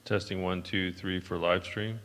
Testing 1, 2, 3 for live stream.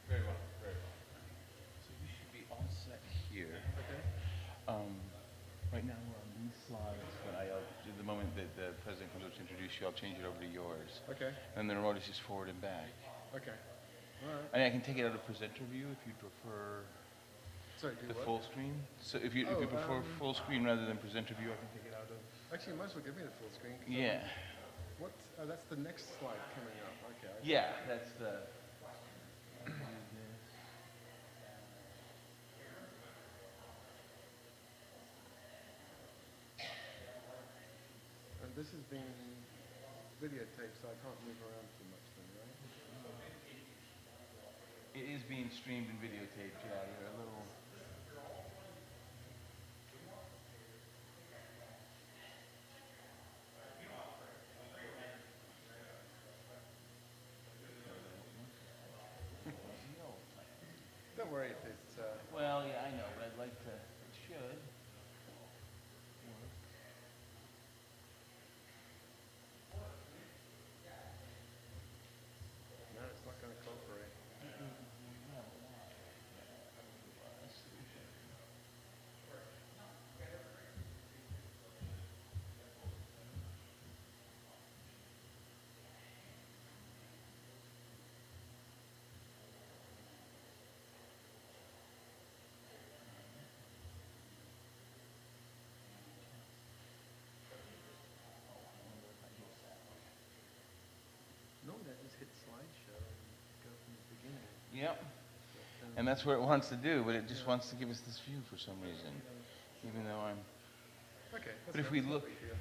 Very well, very well. So you should be all set here. Okay. Right now we're on these slides, but the moment that the president comes up to introduce you, I'll change it over to yours. Okay. And the remote is just forward and back. Okay. All right. I mean, I can take it out of presenter view if you prefer Sorry, do the what? full screen. So if you prefer full screen rather than presenter view, I can take it out of. Actually, you might as well give me the full screen. Yeah. What? Oh, that's the next slide coming up. Okay. Yeah, that's the. And this is being videotaped, so I can't move around too much then, right? It is being streamed and videotaped. Yeah, you're a little. Don't worry if it's, Well, yeah, I know, but I'd like to. It should work. no, it's not going to cooperate. Normally I just hit slideshow and go from the beginning. Yep. But, And that's what it wants to do, but it just wants to give us this view for some reason, even though I'm. okay. But if we look. Okay.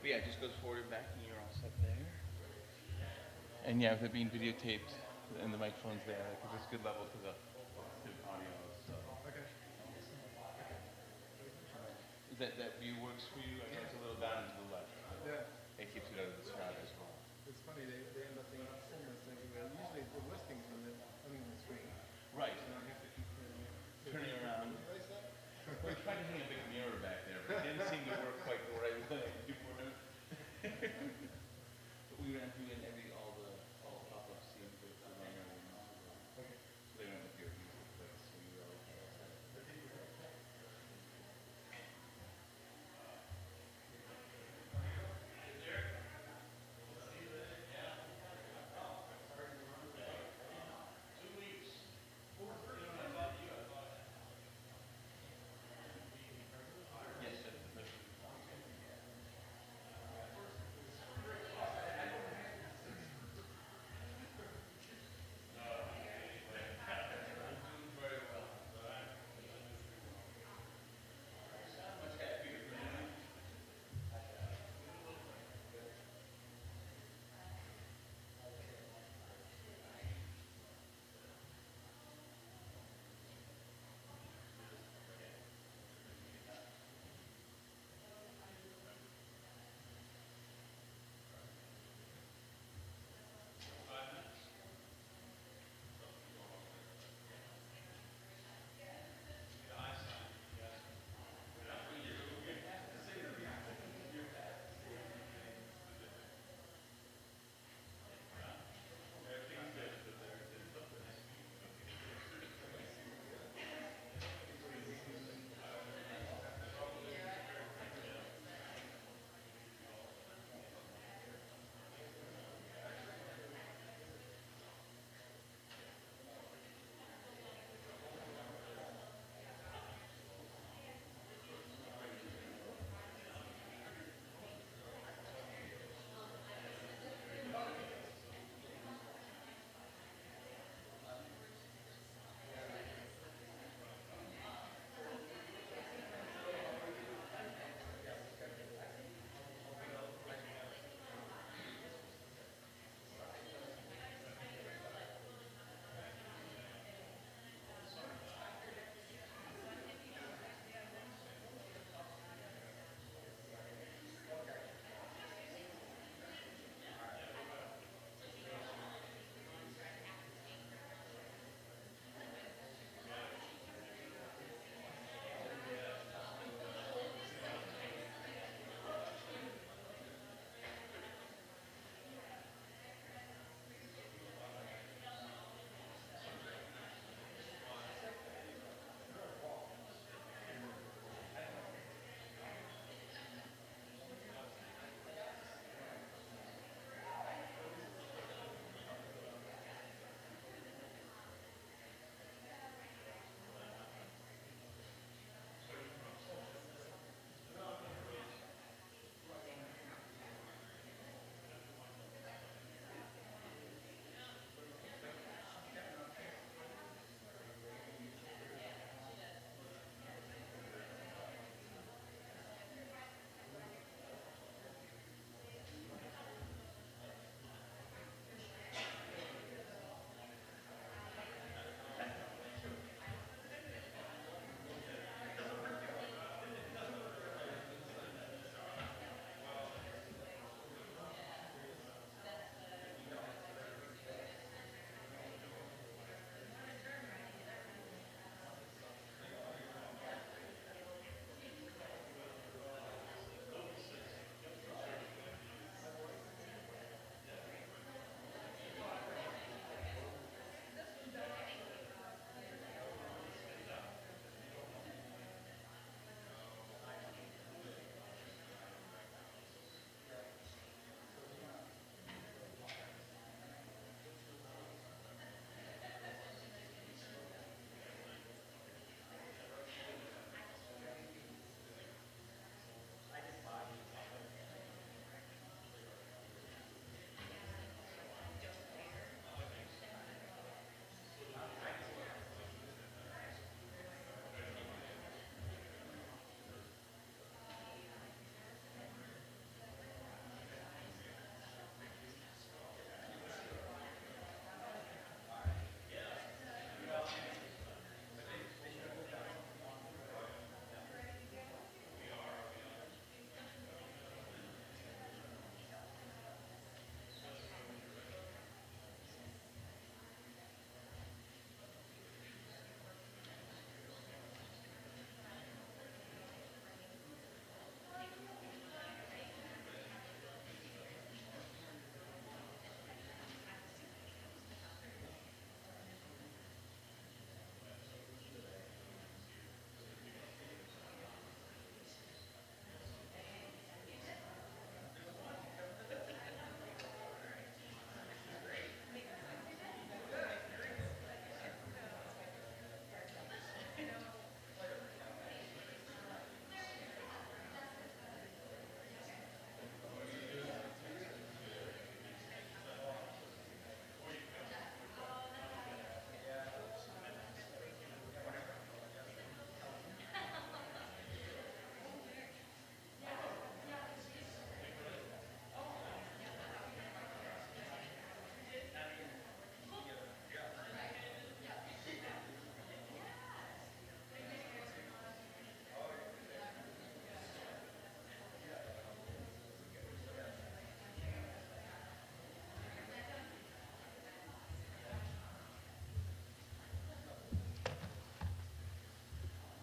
But yeah, it just goes forward and back, and you're all set there. And yeah, with it being videotaped and the microphone's there, it gives us good level to the audio. So. Okay. That view works for you? I know it's a little down to the left. But Yeah. it keeps it out of the shot as well. It's funny, they end up being almost everywhere. Usually the listings on the, only on the screen. Right. And I have to keep Turning around. Erase that? We tried to hang a big mirror back there, but it didn't seem to work quite the right way. But we ran through in all the pop-up scenes with the runner and Okay. so they went with your music place, so you were all set.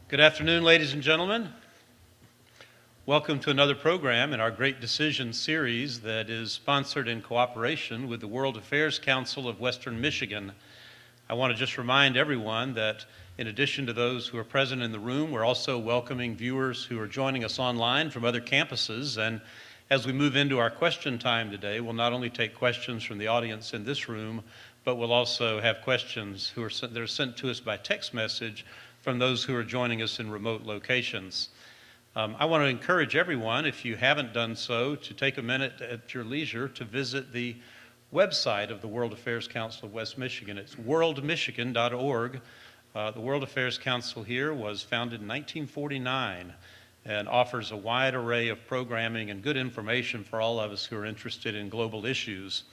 Good afternoon, ladies and gentlemen. Welcome to another program in our Great Decisions series that is sponsored in cooperation with the World Affairs Council of Western Michigan. I want to just remind everyone that in addition to those who are present in the room, we're also welcoming viewers who are joining us online from other campuses. And as we move into our question time today, we'll not only take questions from the audience in this room, but we'll also have questions that are sent to us by text message from those who are joining us in remote locations. I want to encourage everyone, if you haven't done so, to take a minute at your leisure to visit the website of the World Affairs Council of West Michigan. It's worldmichigan.org. The World Affairs Council here was founded in 1949 and offers a wide array of programming and good information for all of us who are interested in global issues.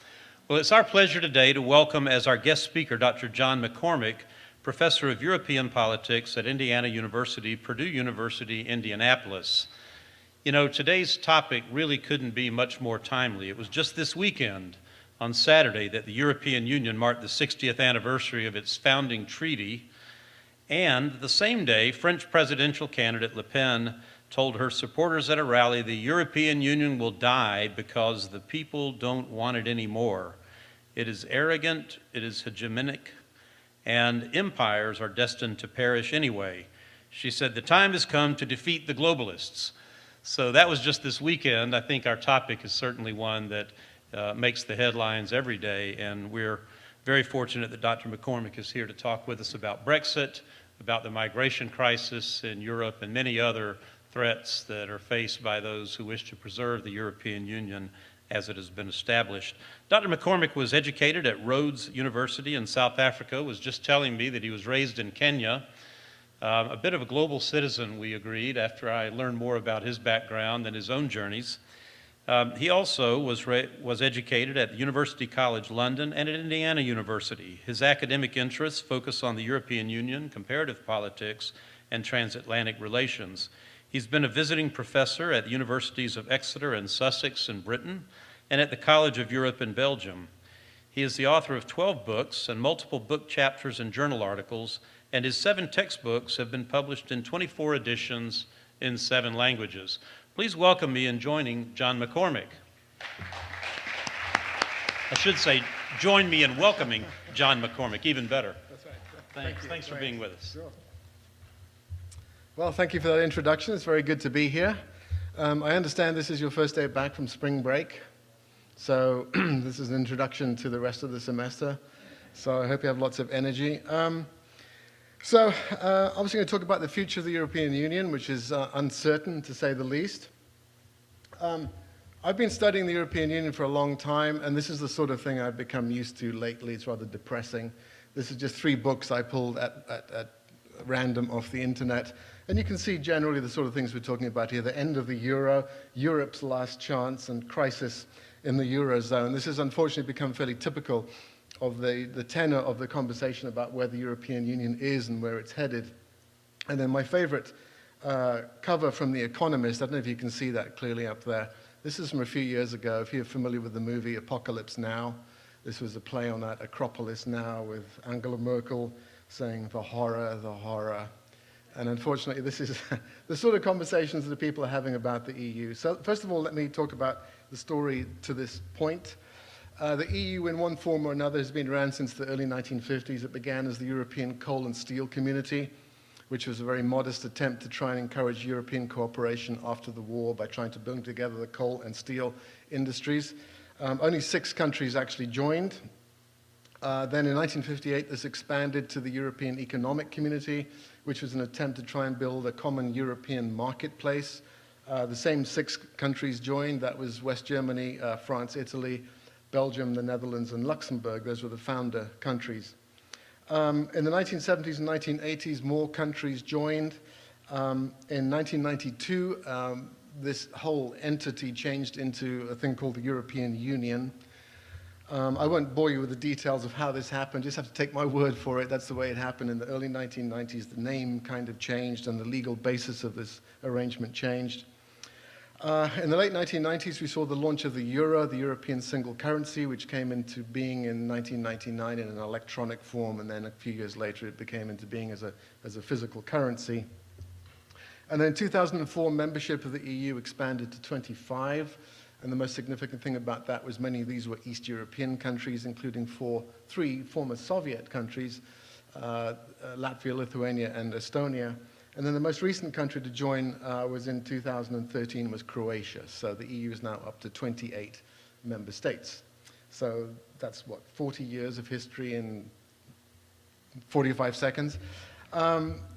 Well, it's our pleasure today to welcome as our guest speaker Dr. John McCormick, Professor of European Politics at Indiana University, Purdue University, Indianapolis. You know, today's topic really couldn't be much more timely. It was just this weekend, on Saturday, that the European Union marked the 60th anniversary of its founding treaty, and the same day, French presidential candidate Le Pen told her supporters at a rally, the European Union will die because the people don't want it anymore. It is arrogant, it is hegemonic, and empires are destined to perish anyway. She said, the time has come to defeat the globalists. So that was just this weekend. I think our topic is certainly one that makes the headlines every day, and we're very fortunate that Dr. McCormick is here to talk with us about Brexit, about the migration crisis in Europe, and many other threats that are faced by those who wish to preserve the European Union as it has been established. Dr. McCormick was educated at Rhodes University in South Africa, was just telling me that he was raised in Kenya. A bit of a global citizen, we agreed, after I learned more about his background and his own journeys. He also was educated at University College London and at Indiana University. His academic interests focus on the European Union, comparative politics, and transatlantic relations. He's been a visiting professor at the Universities of Exeter and Sussex in Britain and at the College of Europe in Belgium. He is the author of 12 books and multiple book chapters and journal articles, and his 7 textbooks have been published in 24 editions in 7 languages. Please welcome me in joining John McCormick. I should say, join me in welcoming John McCormick, even better. That's right. Thanks for being with us. Sure. Well, thank you for that introduction. It's very good to be here. I understand this is your first day back from spring break. So this is an introduction to the rest of the semester. So I hope you have lots of energy. Obviously going to talk about the future of the European Union, which is uncertain, to say the least. I've been studying the European Union for a long time, and this is the sort of thing I've become used to lately. It's rather depressing. This is just 3 books I pulled at random off the internet. And you can see generally the sort of things we're talking about here: the end of the euro, Europe's last chance, and crisis in the Eurozone. This has unfortunately become fairly typical of the tenor of the conversation about where the European Union is and where it's headed. And then my favorite cover from The Economist, I don't know if you can see that clearly up there. This is from a few years ago. If you're familiar with the movie Apocalypse Now, this was a play on that, Acropolis Now, with Angela Merkel saying, the horror, the horror. And unfortunately, this is the sort of conversations that the people are having about the EU. So first of all, let me talk about the story to this point. The EU, in one form or another, has been around since the early 1950s. It began as the European Coal and Steel Community, which was a very modest attempt to try and encourage European cooperation after the war by trying to bring together the coal and steel industries. Only 6 countries actually joined. Then in 1958, this expanded to the European Economic Community, which was an attempt to try and build a common European marketplace. The same 6 countries joined. That was West Germany, France, Italy, Belgium, the Netherlands, and Luxembourg. Those were the founder countries. In the 1970s and 1980s, more countries joined. In 1992, this whole entity changed into a thing called the European Union. I won't bore you with the details of how this happened. Just have to take my word for it. That's the way it happened. In the early 1990s, the name kind of changed and the legal basis of this arrangement changed. In the late 1990s, we saw the launch of the euro, the European single currency, which came into being in 1999 in an electronic form, and then a few years later it became into being as a physical currency. And then in 2004, membership of the EU expanded to 25. And the most significant thing about that was many of these were East European countries, including three former Soviet countries, Latvia, Lithuania, and Estonia. And then the most recent country to join was in 2013 was Croatia. So the EU is now up to 28 member states. So that's what, 40 years of history in 45 seconds.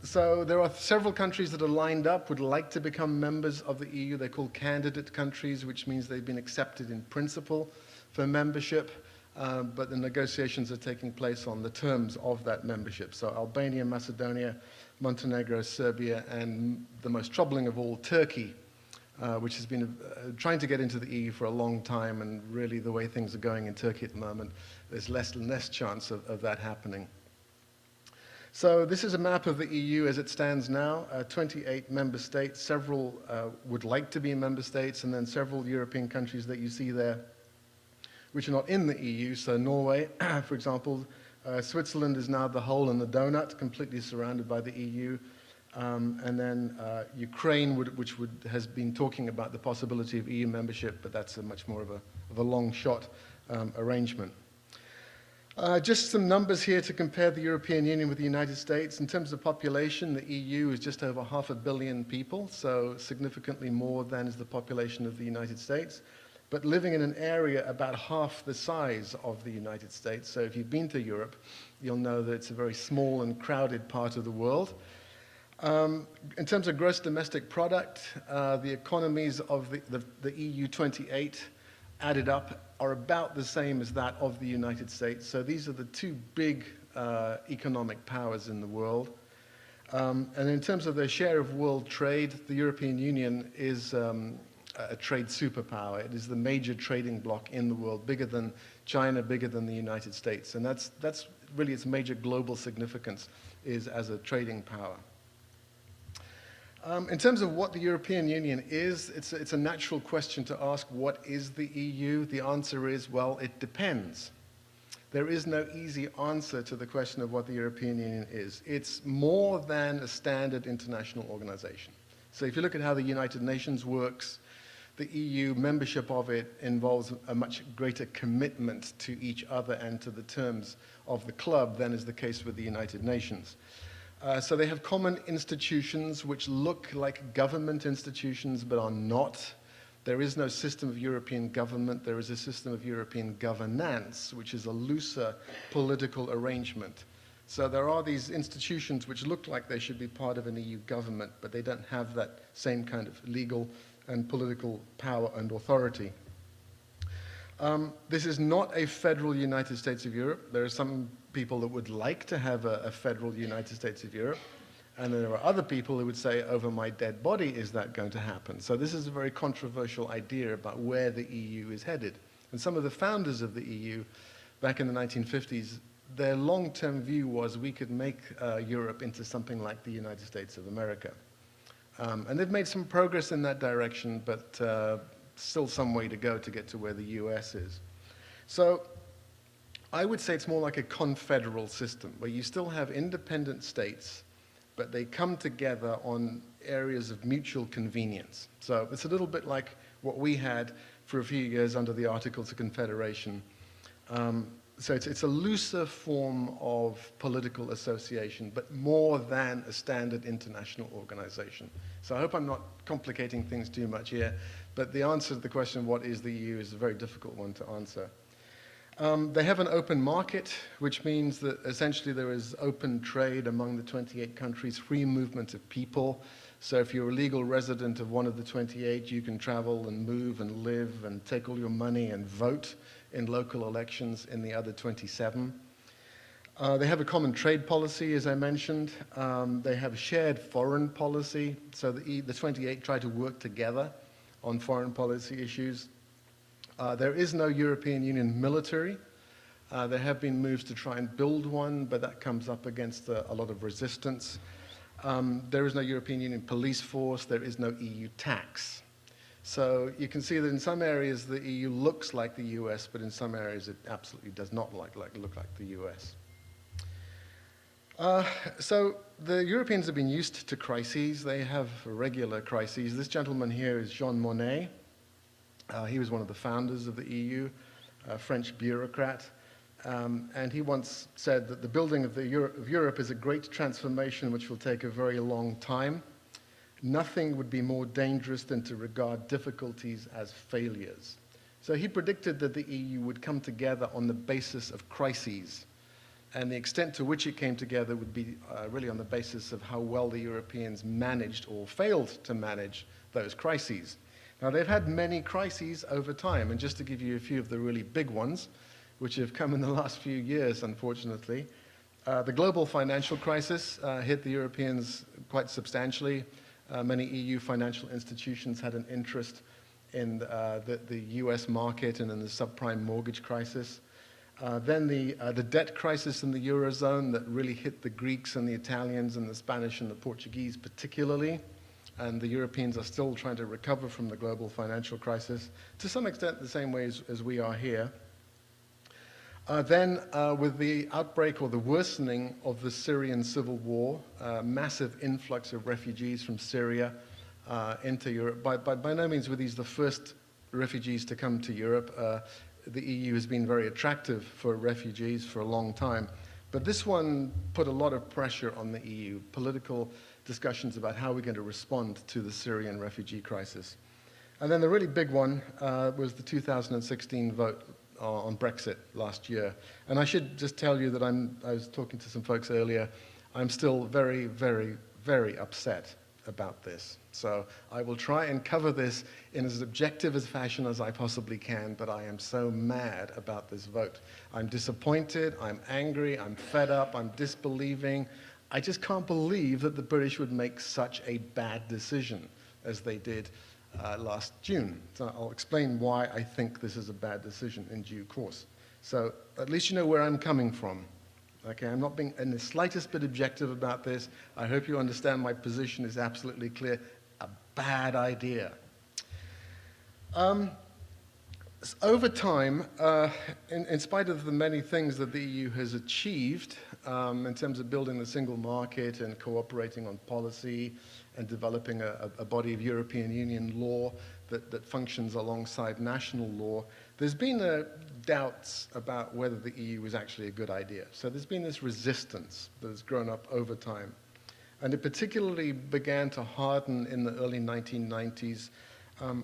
So there are several countries that are lined up, would like to become members of the EU. They're called candidate countries, which means they've been accepted in principle for membership, but the negotiations are taking place on the terms of that membership. So Albania, Macedonia, Montenegro, Serbia, and the most troubling of all, Turkey, which has been trying to get into the EU for a long time, and really the way things are going in Turkey at the moment, there's less and less chance of that happening. So this is a map of the EU as it stands now, 28 member states. Several would like to be member states, and then several European countries that you see there which are not in the EU. So Norway, for example, Switzerland is now the hole in the donut, completely surrounded by the EU. And then Ukraine, which has been talking about the possibility of EU membership, but that's a much more of a long shot arrangement. Just some numbers here to compare the European Union with the United States. In terms of population, the EU is just over 500 million people, so significantly more than is the population of the United States, but living in an area about half the size of the United States. So if you've been to Europe, you'll know that it's a very small and crowded part of the world. In terms of gross domestic product, the economies of the EU 28 added up are about the same as that of the United States. So these are the two big economic powers in the world. And in terms of their share of world trade, the European Union is a trade superpower. It is the major trading bloc in the world, bigger than China, bigger than the United States. And that's really its major global significance, is as a trading power. In terms of what the European Union is, it's a natural question to ask, what is the EU? The answer is, well, it depends. There is no easy answer to the question of what the European Union is. It's more than a standard international organization. So if you look at how the United Nations works, the EU membership of it involves a much greater commitment to each other and to the terms of the club than is the case with the United Nations. So they have common institutions which look like government institutions but are not. There is no system of European government. There is a system of European governance, which is a looser political arrangement. So there are these institutions which look like they should be part of an EU government, but they don't have that same kind of legal and political power and authority. This is not a federal United States of Europe. There are some people that would like to have a federal United States of Europe, and then there are other people who would say, over my dead body, is that going to happen? So this is a very controversial idea about where the EU is headed. And some of the founders of the EU, back in the 1950s, their long-term view was we could make Europe into something like the United States of America. And they've made some progress in that direction, but still some way to go to get to where the US is. So I would say it's more like a confederal system, where you still have independent states, but they come together on areas of mutual convenience. So it's a little bit like what we had for a few years under the Articles of Confederation. So it's a looser form of political association, but more than a standard international organization. So I hope I'm not complicating things too much here, but the answer to the question, what is the EU, is a very difficult one to answer. They have an open market, which means that essentially there is open trade among the 28 countries, free movement of people. So if you're a legal resident of one of the 28, you can travel and move and live and take all your money and vote in local elections in the other 27. They have a common trade policy, as I mentioned. They have a shared foreign policy, so the 28 try to work together on foreign policy issues. There is no European Union military. There have been moves to try and build one, but that comes up against a lot of resistance. There is no European Union police force. There is no EU tax. So you can see that in some areas the EU looks like the US, but in some areas it absolutely does not look like the US. So the Europeans have been used to crises. They have regular crises. This gentleman here is Jean Monnet. He was one of the founders of the EU, a French bureaucrat. And he once said that the building of Europe is a great transformation which will take a very long time. Nothing would be more dangerous than to regard difficulties as failures. So he predicted that the EU would come together on the basis of crises. And the extent to which it came together would be really on the basis of how well the Europeans managed or failed to manage those crises. Now, they've had many crises over time, and just to give you a few of the really big ones, which have come in the last few years, unfortunately, the global financial crisis hit the Europeans quite substantially. Many EU financial institutions had an interest in the US market and in the subprime mortgage crisis. Then the debt crisis in the Eurozone that really hit the Greeks and the Italians and the Spanish and the Portuguese particularly. And the Europeans are still trying to recover from the global financial crisis, to some extent the same way as we are here. Then with the outbreak or the worsening of the Syrian civil war, massive influx of refugees from Syria into Europe. By no means were these the first refugees to come to Europe. The EU has been very attractive for refugees for a long time. But this one put a lot of pressure on the EU, political discussions about how we're going to respond to the Syrian refugee crisis. And then the really big one was the 2016 vote on Brexit last year. And I should just tell you that I was talking to some folks earlier, I'm still very, very, very upset about this. So I will try and cover this in as objective a fashion as I possibly can, but I am so mad about this vote. I'm disappointed, I'm angry, I'm fed up, I'm disbelieving. I just can't believe that the British would make such a bad decision as they did last June. So I'll explain why I think this is a bad decision in due course. So at least you know where I'm coming from. Okay, I'm not being in the slightest bit objective about this. I hope you understand my position is absolutely clear. A bad idea. Over time, in spite of the many things that the EU has achieved in terms of building the single market and cooperating on policy and developing a body of European Union law that functions alongside national law, there's been doubts about whether the EU is actually a good idea. So there's been this resistance that has grown up over time. And it particularly began to harden in the early 1990s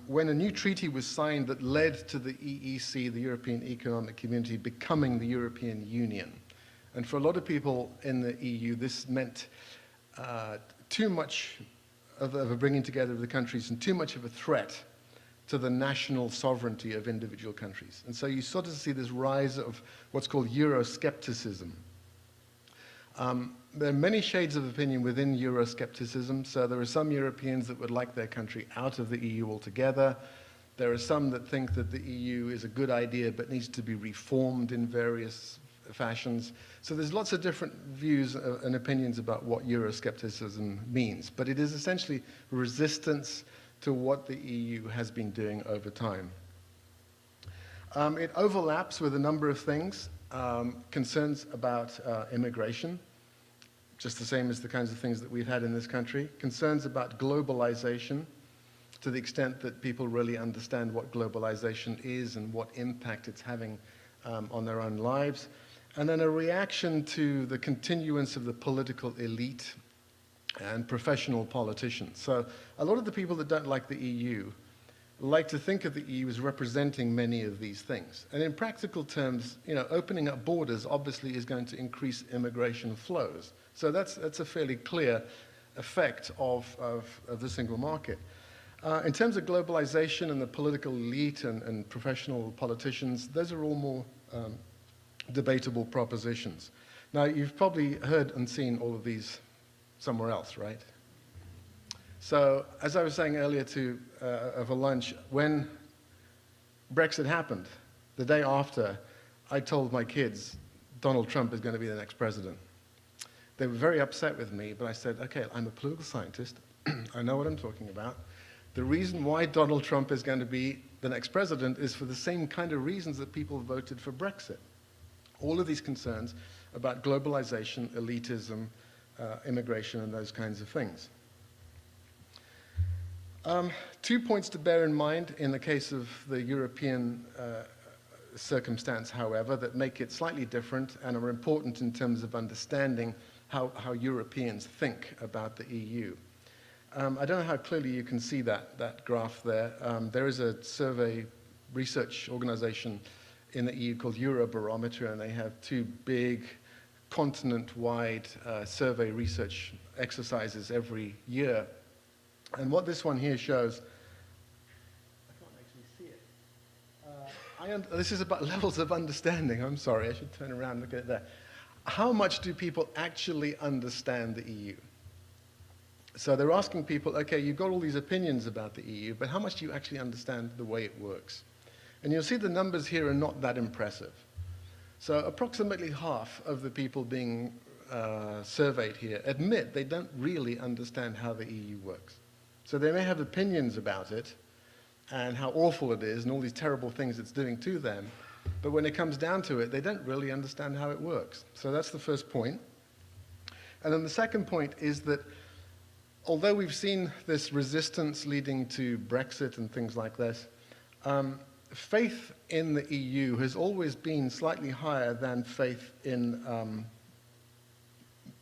when a new treaty was signed that led to the EEC, the European Economic Community, becoming the European Union. And for a lot of people in the EU, this meant too much of a bringing together of the countries and too much of a threat to the national sovereignty of individual countries. And so you sort of see this rise of what's called Euroscepticism. There are many shades of opinion within Euroscepticism. So there are some Europeans that would like their country out of the EU altogether. There are some that think that the EU is a good idea but needs to be reformed in various fashions. So there's lots of different views and opinions about what Euroscepticism means. But it is essentially resistance to what the EU has been doing over time. It overlaps with a number of things. Concerns about immigration, just the same as the kinds of things that we've had in this country. Concerns about globalization, to the extent that people really understand what globalization is and what impact it's having on their own lives. And then a reaction to the continuance of the political elite and professional politicians. So a lot of the people that don't like the EU like to think of the EU as representing many of these things. And in practical terms, you know, opening up borders obviously is going to increase immigration flows. So that's a fairly clear effect of the single market. In terms of globalization and the political elite and professional politicians, those are all more debatable propositions. Now, you've probably heard and seen all of these somewhere else, right? So, as I was saying earlier over lunch, when Brexit happened, the day after, I told my kids, Donald Trump is going to be the next president. They were very upset with me, but I said, okay, I'm a political scientist. I know what I'm talking about. The reason why Donald Trump is going to be the next president is for the same kind of reasons that people voted for Brexit. All of these concerns about globalization, elitism, immigration, and those kinds of things. 2 points to bear in mind in the case of the European circumstance, however, that make it slightly different and are important in terms of understanding how Europeans think about the EU. I don't know how clearly you can see that graph there. There is a survey research organization in the EU called Eurobarometer, and they have two big continent-wide survey research exercises every year. And what this one here shows, I can't actually see it. This is about levels of understanding. I'm sorry, I should turn around and look at it there. How much do people actually understand the EU? So they're asking people, okay, you've got all these opinions about the EU, but how much do you actually understand the way it works? And you'll see the numbers here are not that impressive. So approximately half of the people being surveyed here admit they don't really understand how the EU works. So they may have opinions about it and how awful it is and all these terrible things it's doing to them, but when it comes down to it, they don't really understand how it works. So that's the first point. And then the second point is that although we've seen this resistance leading to Brexit and things like this, faith in the EU has always been slightly higher than faith in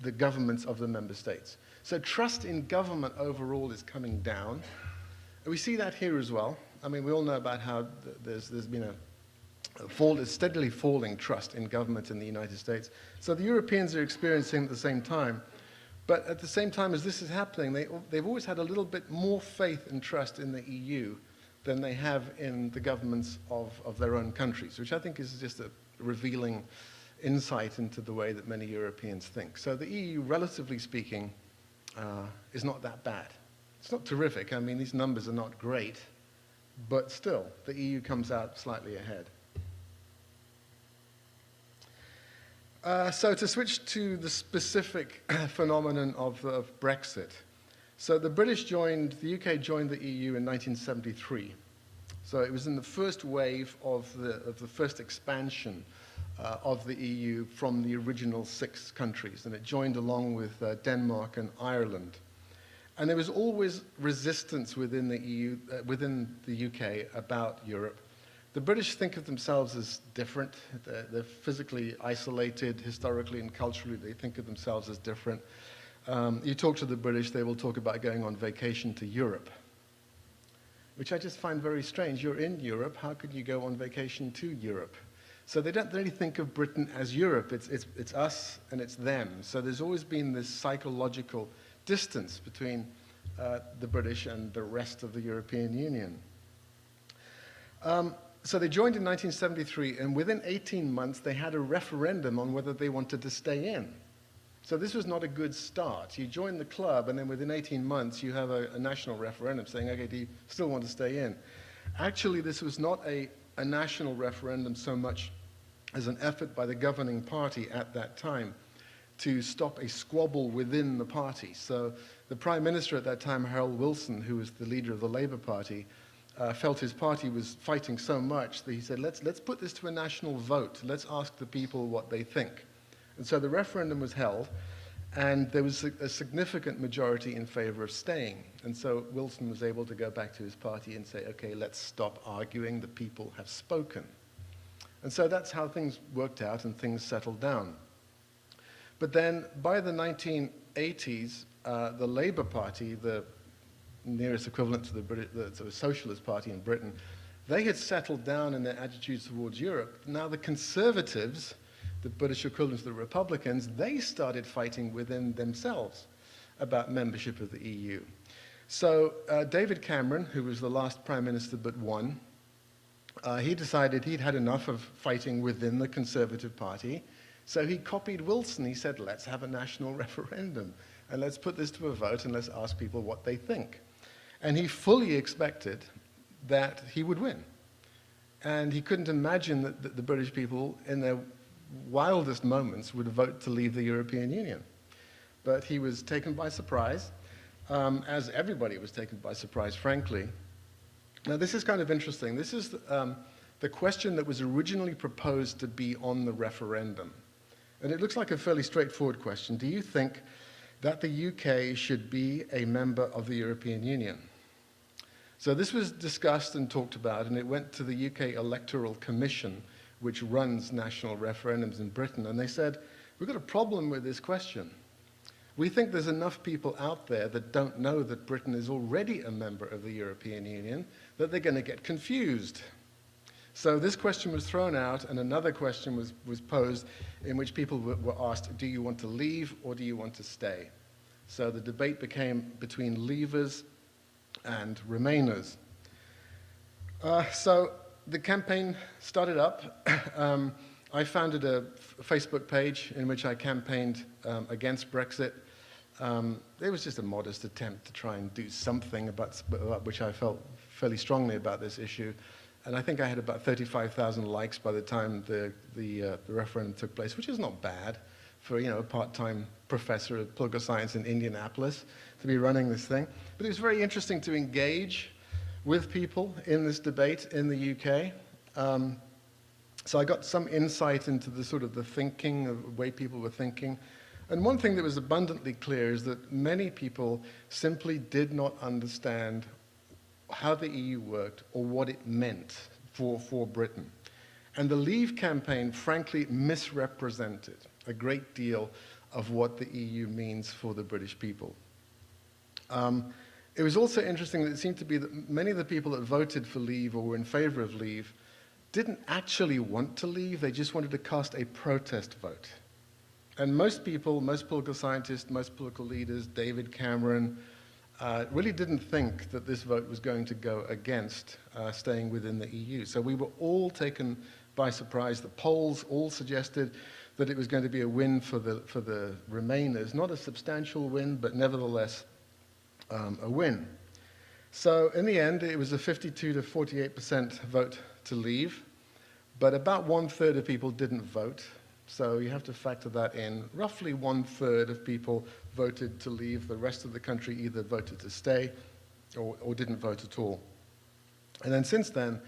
the governments of the member states. So trust in government overall is coming down. And we see that here as well. I mean, we all know about how there's been a steadily falling trust in government in the United States. So the Europeans are experiencing at the same time. But at the same time as this is happening, they've always had a little bit more faith and trust in the EU than they have in the governments of their own countries, which I think is just a revealing insight into the way that many Europeans think. So the EU, relatively speaking, is not that bad. It's not terrific. I mean, these numbers are not great, but still, the EU comes out slightly ahead. So to switch to the specific phenomenon of Brexit. So the UK joined the EU in 1973. So it was in the first wave of the first expansion of the EU from the original 6 countries, and it joined along with Denmark and Ireland. And there was always resistance within the EU, within the UK about Europe. The British think of themselves as different. They're physically isolated, historically and culturally. They think of themselves as different. You talk to the British, they will talk about going on vacation to Europe, which I just find very strange. You're in Europe, how could you go on vacation to Europe? So they don't really think of Britain as Europe. It's us and it's them. So there's always been this psychological distance between the British and the rest of the European Union. So they joined in 1973, and within 18 months, they had a referendum on whether they wanted to stay in. So this was not a good start. You join the club, and then within 18 months, you have a national referendum saying, okay, do you still want to stay in? Actually, this was not a national referendum so much as an effort by the governing party at that time to stop a squabble within the party. So the Prime Minister at that time, Harold Wilson, who was the leader of the Labour Party, felt his party was fighting so much that he said, let's put this to a national vote. Let's ask the people what they think. And so the referendum was held, and there was a significant majority in favor of staying. And so Wilson was able to go back to his party and say, okay, let's stop arguing, the people have spoken. And so that's how things worked out and things settled down. But then by the 1980s, the Labour Party, the nearest equivalent to the Socialist Party in Britain, they had settled down in their attitudes towards Europe. Now the Conservatives, the British equivalent to the Republicans, they started fighting within themselves about membership of the EU. So David Cameron, who was the last Prime Minister but one, he decided he'd had enough of fighting within the Conservative Party, so he copied Wilson. He said, let's have a national referendum, and let's put this to a vote, and let's ask people what they think. And he fully expected that he would win. And he couldn't imagine that the British people, in their wildest moments, would vote to leave the European Union. But he was taken by surprise, as everybody was taken by surprise, frankly. Now, this is kind of interesting. This is the question that was originally proposed to be on the referendum. And it looks like a fairly straightforward question. Do you think that the UK should be a member of the European Union? So this was discussed and talked about, and it went to the UK Electoral Commission, which runs national referendums in Britain, and they said, we've got a problem with this question. We think there's enough people out there that don't know that Britain is already a member of the European Union that they're going to get confused. So this question was thrown out, and another question was posed in which people were asked, do you want to leave or do you want to stay? So the debate became between leavers and remainers. So the campaign started up. I founded a Facebook page in which I campaigned against Brexit. It was just a modest attempt to try and do something about which I felt fairly strongly about this issue. And I think I had about 35,000 likes by the time the referendum took place, which is not bad for a part-time professor of political science in Indianapolis to be running this thing. But it was very interesting to engage with people in this debate in the UK. So I got some insight into the sort of the thinking, the way people were thinking. And one thing that was abundantly clear is that many people simply did not understand how the EU worked or what it meant for Britain. And the Leave campaign, frankly, misrepresented a great deal of what the EU means for the British people. It was also interesting that it seemed to be that many of the people that voted for Leave or were in favor of Leave didn't actually want to leave, they just wanted to cast a protest vote. And most people, most political scientists, most political leaders, David Cameron, really didn't think that this vote was going to go against staying within the EU. So we were all taken by surprise. The polls all suggested that it was going to be a win for the Remainers, not a substantial win, but nevertheless a win. So in the end, it was a 52 to 48% vote to leave, but about 1/3 of people didn't vote. So you have to factor that in. Roughly 1/3 of people voted to leave. The rest of the country either voted to stay or didn't vote at all. And then since then,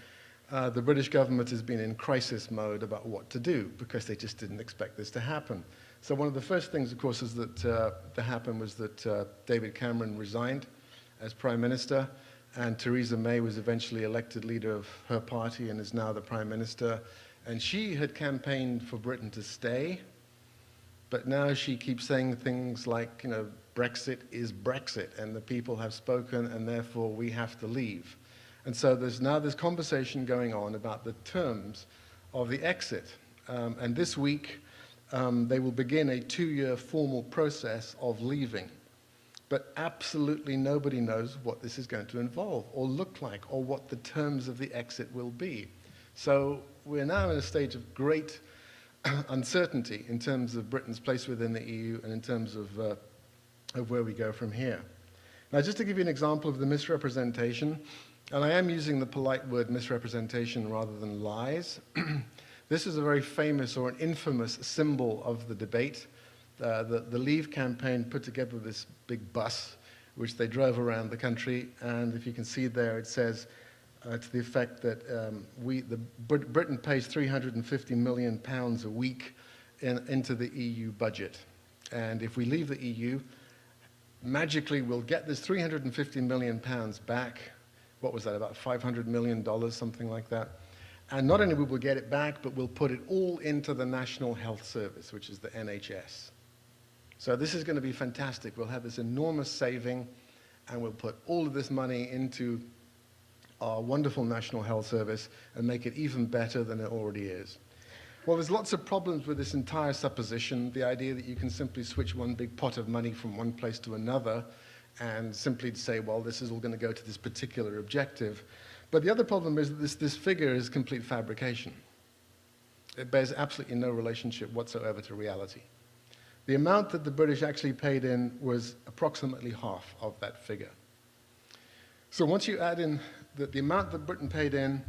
the British government has been in crisis mode about what to do because they just didn't expect this to happen. So one of the first things, of course, is that happened was that David Cameron resigned as Prime Minister, and Theresa May was eventually elected leader of her party and is now the Prime Minister. And she had campaigned for Britain to stay, but now she keeps saying things like, Brexit is Brexit, and the people have spoken, and therefore we have to leave. And so there's now this conversation going on about the terms of the exit. And this week, they will begin a 2-year formal process of leaving. But absolutely nobody knows what this is going to involve, or look like, or what the terms of the exit will be. So we're now in a stage of great uncertainty in terms of Britain's place within the EU and in terms of where we go from here. Now, just to give you an example of the misrepresentation, and I am using the polite word misrepresentation rather than lies. This is a very famous or an infamous symbol of the debate. The Leave campaign put together this big bus, which they drove around the country, and if you can see there, it says, to the effect that Britain pays £350 million a week into the EU budget. And if we leave the EU, magically we'll get this £350 million back. What was that, about $500 million, something like that? And not only will we get it back, but we'll put it all into the National Health Service, which is the NHS. So this is going to be fantastic. We'll have this enormous saving, and we'll put all of this money into our wonderful National Health Service and make it even better than it already is. Well, there's lots of problems with this entire supposition, the idea that you can simply switch one big pot of money from one place to another and simply say, well, this is all going to go to this particular objective. But the other problem is that this figure is complete fabrication. It bears absolutely no relationship whatsoever to reality. The amount that the British actually paid in was approximately half of that figure. So once you add in the amount that Britain paid in,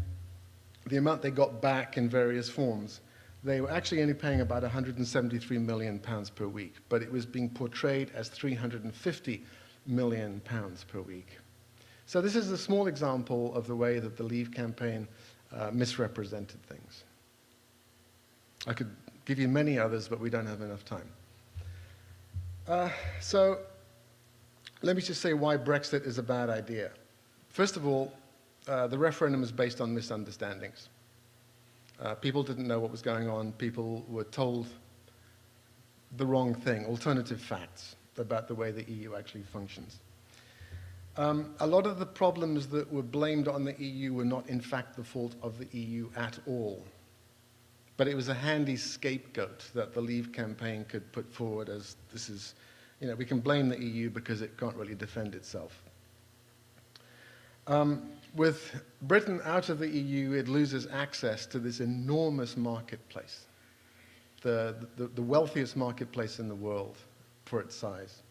the amount they got back in various forms, they were actually only paying about £173 million per week, but it was being portrayed as £350 million per week. So this is a small example of the way that the Leave campaign misrepresented things. I could give you many others, but we don't have enough time. So let me just say why Brexit is a bad idea. First of all, the referendum is based on misunderstandings. People didn't know what was going on. People were told the wrong thing, alternative facts about the way the EU actually functions. A lot of the problems that were blamed on the EU were not, in fact, the fault of the EU at all. But it was a handy scapegoat that the Leave campaign could put forward as this is, we can blame the EU because it can't really defend itself. With Britain out of the EU, it loses access to this enormous marketplace, the wealthiest marketplace in the world for its size.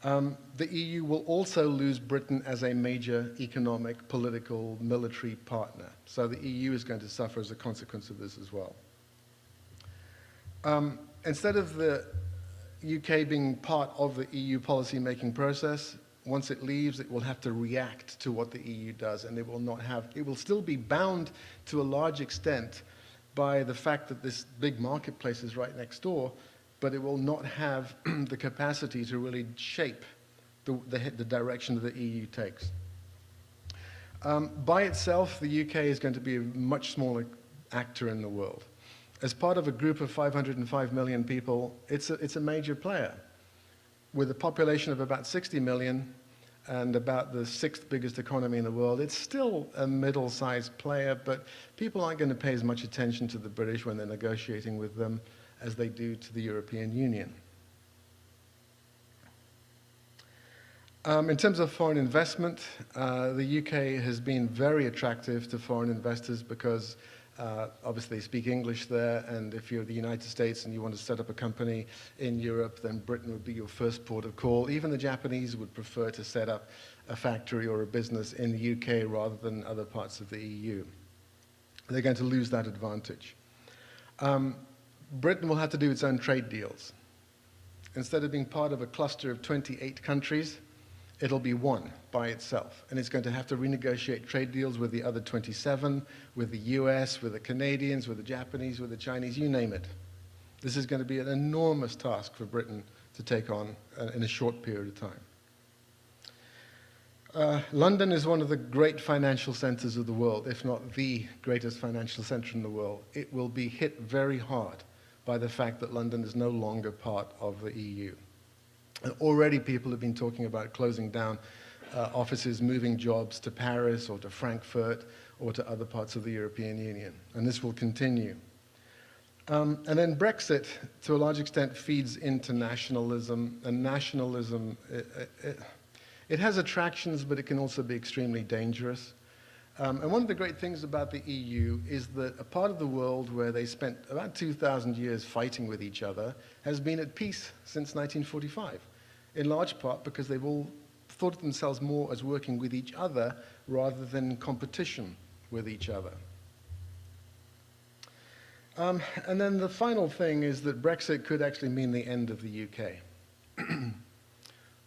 The EU will also lose Britain as a major economic, political, military partner. So the EU is going to suffer as a consequence of this as well. Instead of the UK being part of the EU policy-making process, once it leaves, it will have to react to what the EU does, and it will still be bound to a large extent by the fact that this big marketplace is right next door, but it will not have the capacity to really shape the direction that the EU takes. By itself, the UK is going to be a much smaller actor in the world. As part of a group of 505 million people, it's a major player. With a population of about 60 million and about the sixth biggest economy in the world, it's still a middle-sized player, but people aren't going to pay as much attention to the British when they're negotiating with them as they do to the European Union. In terms of foreign investment, the UK has been very attractive to foreign investors because obviously they speak English there, and if you're the United States and you want to set up a company in Europe, then Britain would be your first port of call. Even the Japanese would prefer to set up a factory or a business in the UK rather than other parts of the EU. They're going to lose that advantage. Britain will have to do its own trade deals. Instead of being part of a cluster of 28 countries, it'll be one by itself. And it's going to have to renegotiate trade deals with the other 27, with the US, with the Canadians, with the Japanese, with the Chinese, you name it. This is going to be an enormous task for Britain to take on in a short period of time. London is one of the great financial centers of the world, if not the greatest financial center in the world. It will be hit very hard by the fact that London is no longer part of the EU. And already people have been talking about closing down offices, moving jobs to Paris or to Frankfurt or to other parts of the European Union. And this will continue. And then Brexit, to a large extent, feeds into nationalism. And nationalism, it has attractions, but it can also be extremely dangerous. And one of the great things about the EU is that a part of the world where they spent about 2,000 years fighting with each other has been at peace since 1945, in large part because they've all thought of themselves more as working with each other rather than in competition with each other. And then the final thing is that Brexit could actually mean the end of the UK.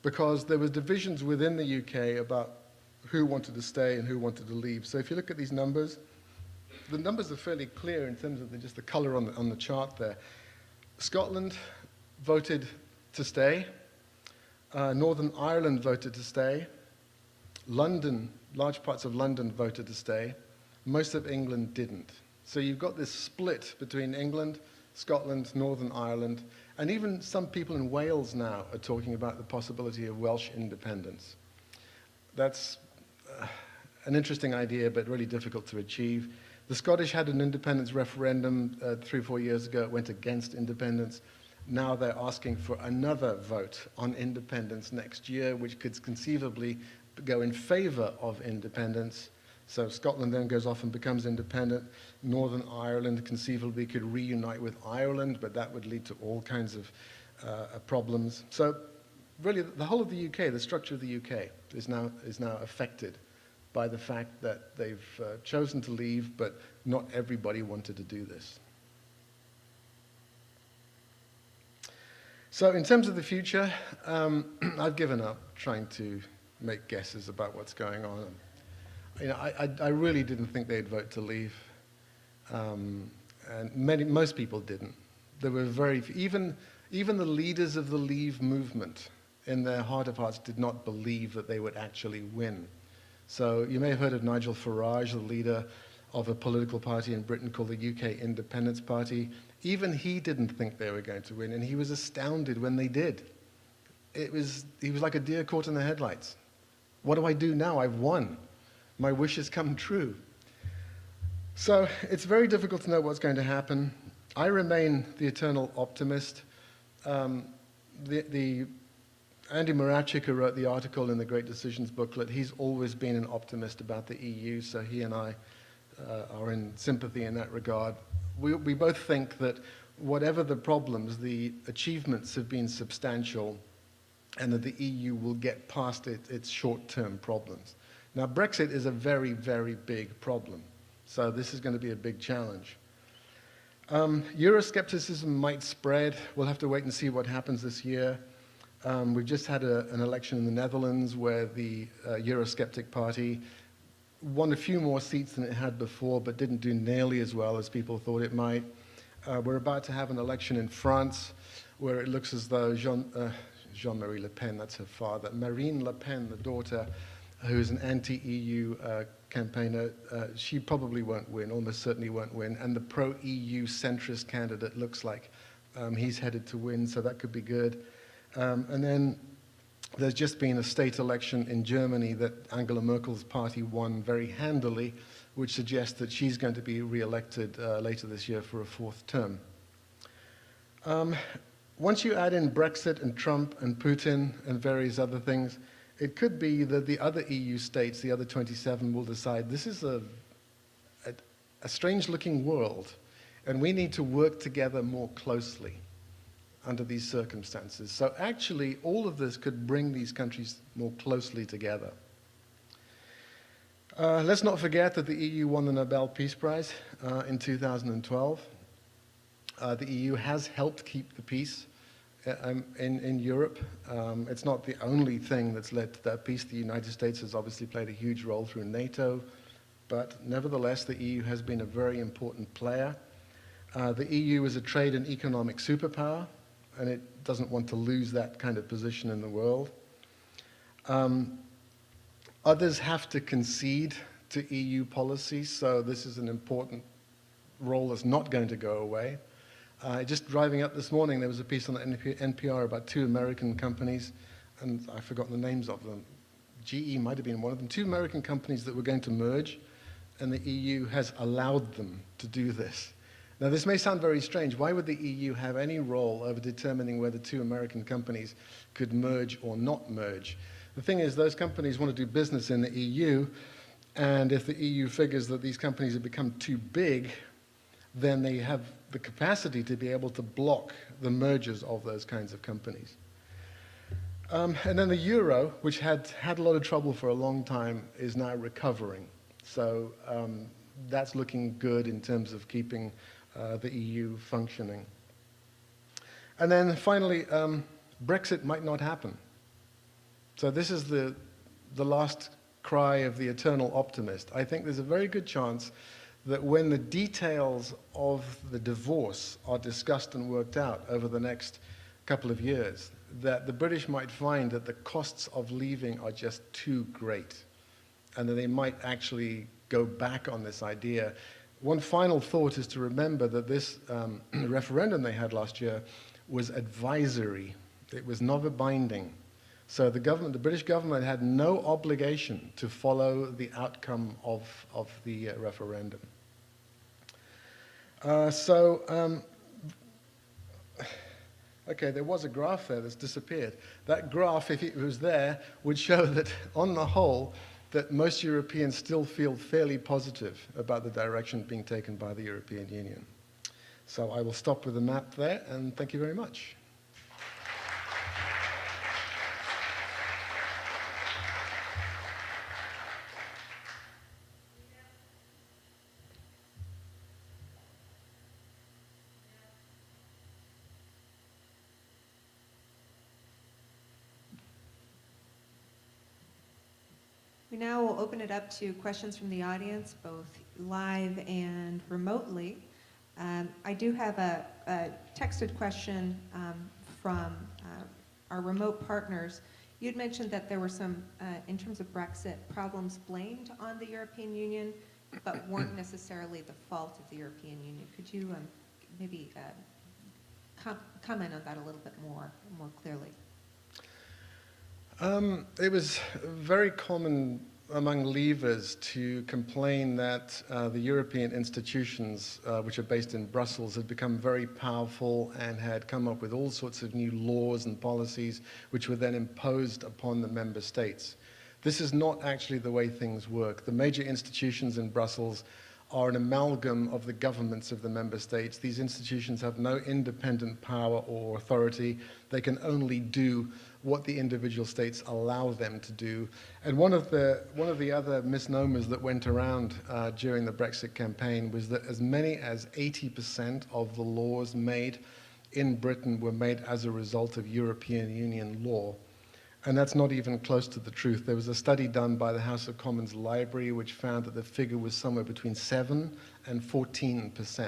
Because there was divisions within the UK about who wanted to stay and who wanted to leave. So if you look at these numbers, the numbers are fairly clear in terms of just the color on the chart there. Scotland voted to stay. Northern Ireland voted to stay. London, large parts of London voted to stay. Most of England didn't. So you've got this split between England, Scotland, Northern Ireland, and even some people in Wales now are talking about the possibility of Welsh independence. That's an interesting idea, but really difficult to achieve. The Scottish had an independence referendum 3 or 4 years ago. It went against independence. Now they're asking for another vote on independence next year, which could conceivably go in favor of independence. So Scotland then goes off and becomes independent. Northern Ireland conceivably could reunite with Ireland, but that would lead to all kinds of problems. So really, the whole of the UK, the structure of the UK, is now affected by the fact that they've chosen to leave, but not everybody wanted to do this. So in terms of the future, I've given up trying to make guesses about what's going on. I really didn't think they'd vote to leave. and most people didn't. There were even the leaders of the Leave movement, in their heart of hearts, did not believe that they would actually win. So you may have heard of Nigel Farage, the leader of a political party in Britain called the UK Independence Party. Even he didn't think they were going to win, and he was astounded when they did. He was like a deer caught in the headlights. What do I do now? I've won. My wish has come true. So it's very difficult to know what's going to happen. I remain the eternal optimist. Andy Moravchik, who wrote the article in the Great Decisions booklet, he's always been an optimist about the EU, so he and I are in sympathy in that regard. We both think that whatever the problems, the achievements have been substantial, and that the EU will get past its short-term problems. Now, Brexit is a very, very big problem, so this is going to be a big challenge. Euroscepticism might spread. We'll have to wait and see what happens this year. We've just had an election in the Netherlands where the Eurosceptic Party won a few more seats than it had before, but didn't do nearly as well as people thought it might. We're about to have an election in France where it looks as though Jean-Marie Le Pen, that's her father, Marine Le Pen, the daughter, who is an anti-EU campaigner, she probably won't win, almost certainly won't win. And the pro-EU centrist candidate looks like he's headed to win, so that could be good. And then there's just been a state election in Germany that Angela Merkel's party won very handily, which suggests that she's going to be re-elected later this year for a fourth term. Once you add in Brexit and Trump and Putin and various other things, it could be that the other EU states, the other 27, will decide this is a strange-looking world, and we need to work together more closely under these circumstances. So actually, all of this could bring these countries more closely together. Let's not forget that the EU won the Nobel Peace Prize in 2012. The EU has helped keep the peace in Europe. It's not the only thing that's led to that peace. The United States has obviously played a huge role through NATO, but nevertheless, the EU has been a very important player. The EU is a trade and economic superpower, and it doesn't want to lose that kind of position in the world. Others have to concede to EU policy, so this is an important role that's not going to go away. Just driving up this morning, there was a piece on the NPR about two American companies, and I've forgotten the names of them. GE might have been one of them. Two American companies that were going to merge, and the EU has allowed them to do this. Now, this may sound very strange. Why would the EU have any role over determining whether two American companies could merge or not merge? The thing is, those companies want to do business in the EU, and if the EU figures that these companies have become too big, then they have the capacity to be able to block the mergers of those kinds of companies. And then the euro, which had a lot of trouble for a long time, is now recovering. So that's looking good in terms of keeping the EU functioning. And then finally, Brexit might not happen. So this is the last cry of the eternal optimist. I think there's a very good chance that when the details of the divorce are discussed and worked out over the next couple of years, that the British might find that the costs of leaving are just too great, and that they might actually go back on this idea. One final thought is to remember that this referendum they had last year was advisory. It was never binding. So the British government had no obligation to follow the outcome of the referendum. Okay, there was a graph there that's disappeared. That graph, if it was there, would show that on the whole, that most Europeans still feel fairly positive about the direction being taken by the European Union. So I will stop with the map there, and thank you very much. We now will open it up to questions from the audience, both live and remotely. I do have a texted question from our remote partners. You'd mentioned that there were some, in terms of Brexit, problems blamed on the European Union, but weren't necessarily the fault of the European Union. Could you maybe comment on that a little bit more clearly? It was very common among leavers to complain that the European institutions, which are based in Brussels, had become very powerful and had come up with all sorts of new laws and policies which were then imposed upon the member states. This is not actually the way things work. The major institutions in Brussels are an amalgam of the governments of the member states. These institutions have no independent power or authority. They can only do what the individual states allow them to do. And one of the other misnomers that went around during the Brexit campaign was that as many as 80% of the laws made in Britain were made as a result of European Union law. And that's not even close to the truth. There was a study done by the House of Commons Library which found that the figure was somewhere between 7 and 14%. So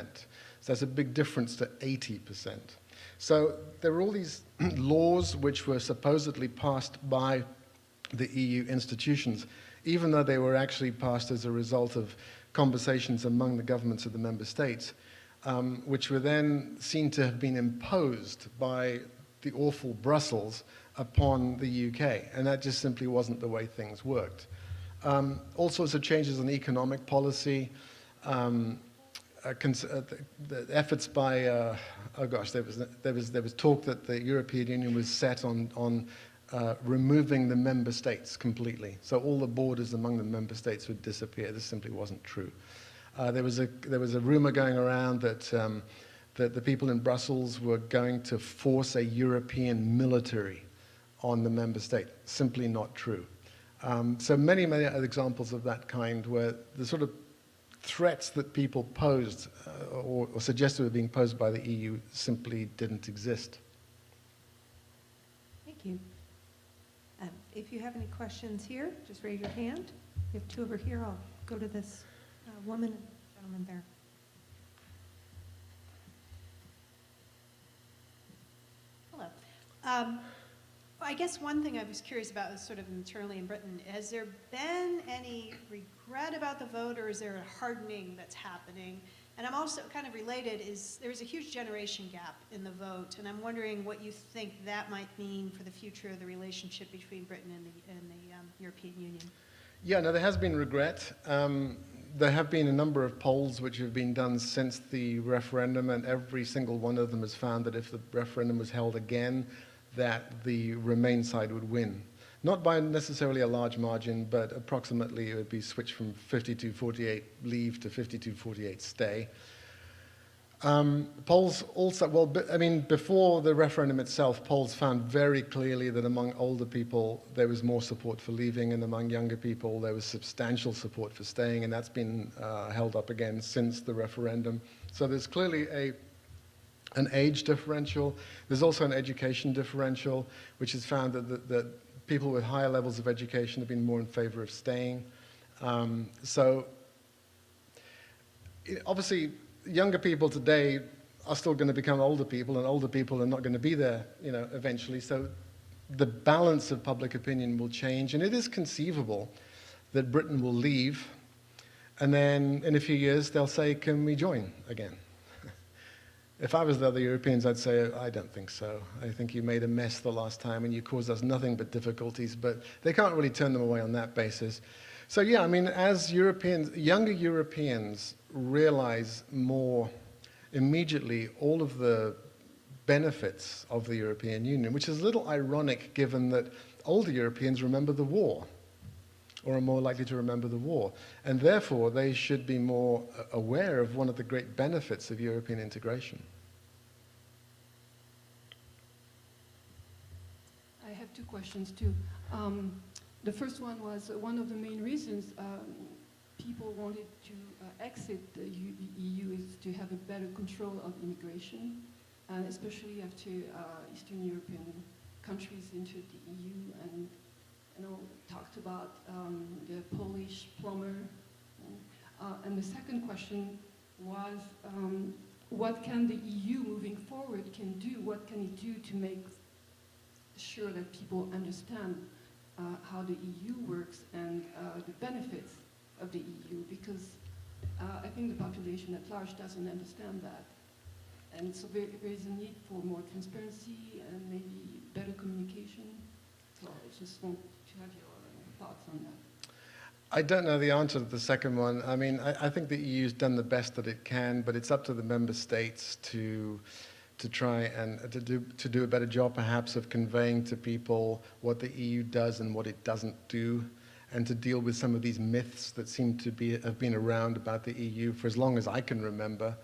that's a big difference to 80%. So there were all these laws which were supposedly passed by the EU institutions, even though they were actually passed as a result of conversations among the governments of the member states, which were then seen to have been imposed by the awful Brussels upon the UK, and that just simply wasn't the way things worked. All sorts of changes in economic policy, the efforts by, there was talk that the European Union was set on removing the member states completely. So all the borders among the member states would disappear. This simply wasn't true. There was a rumor going around that the people in Brussels were going to force a European military on the member state. Simply not true. So many other examples of that kind where the sort of threats that people posed or suggested were being posed by the EU simply didn't exist. Thank you. If you have any questions here, just raise your hand. We have two over here. I'll go to this woman and gentleman there. Hello. I guess one thing I was curious about is sort of internally in Britain. Has there been any regret about the vote, or is there a hardening that's happening? And I'm also kind of related, there's a huge generation gap in the vote, and I'm wondering what you think that might mean for the future of the relationship between Britain and the European Union. Yeah, no, there has been regret. There have been a number of polls which have been done since the referendum, and every single one of them has found that if the referendum was held again, that the Remain side would win. Not by necessarily a large margin, but approximately it would be switched from 52-48 leave to 52-48 stay. Polls also, well, I mean, before the referendum itself, polls found very clearly that among older people there was more support for leaving, and among younger people there was substantial support for staying, and that's been held up again since the referendum. So there's clearly an age differential. There's also an education differential, which has found that people with higher levels of education have been more in favor of staying. So obviously, younger people today are still going to become older people, and older people are not going to be there, eventually. So the balance of public opinion will change, and it is conceivable that Britain will leave, and then in a few years they'll say, "Can we join again?" If I was the other Europeans, I'd say, I don't think so. I think you made a mess the last time and you caused us nothing but difficulties, but they can't really turn them away on that basis. So yeah, I mean, as younger Europeans realize more immediately all of the benefits of the European Union, which is a little ironic given that older Europeans remember the war, or are more likely to remember the war. And therefore, they should be more aware of one of the great benefits of European integration. I have two questions too. The first one was one of the main reasons people wanted to exit the EU is to have a better control of immigration, especially after Eastern European countries entered the EU and talked about the Polish plumber. And the second question was, what can the EU moving forward can do? What can it do to make sure that people understand how the EU works and the benefits of the EU? Because I think the population at large doesn't understand that. And so there is a need for more transparency and maybe better communication. So I just want to have your thoughts on that. I don't know the answer to the second one. I mean, I think the EU's done the best that it can, but it's up to the member states to try and to do a better job, perhaps, of conveying to people what the EU does and what it doesn't do, and to deal with some of these myths that seem to have been around about the EU for as long as I can remember.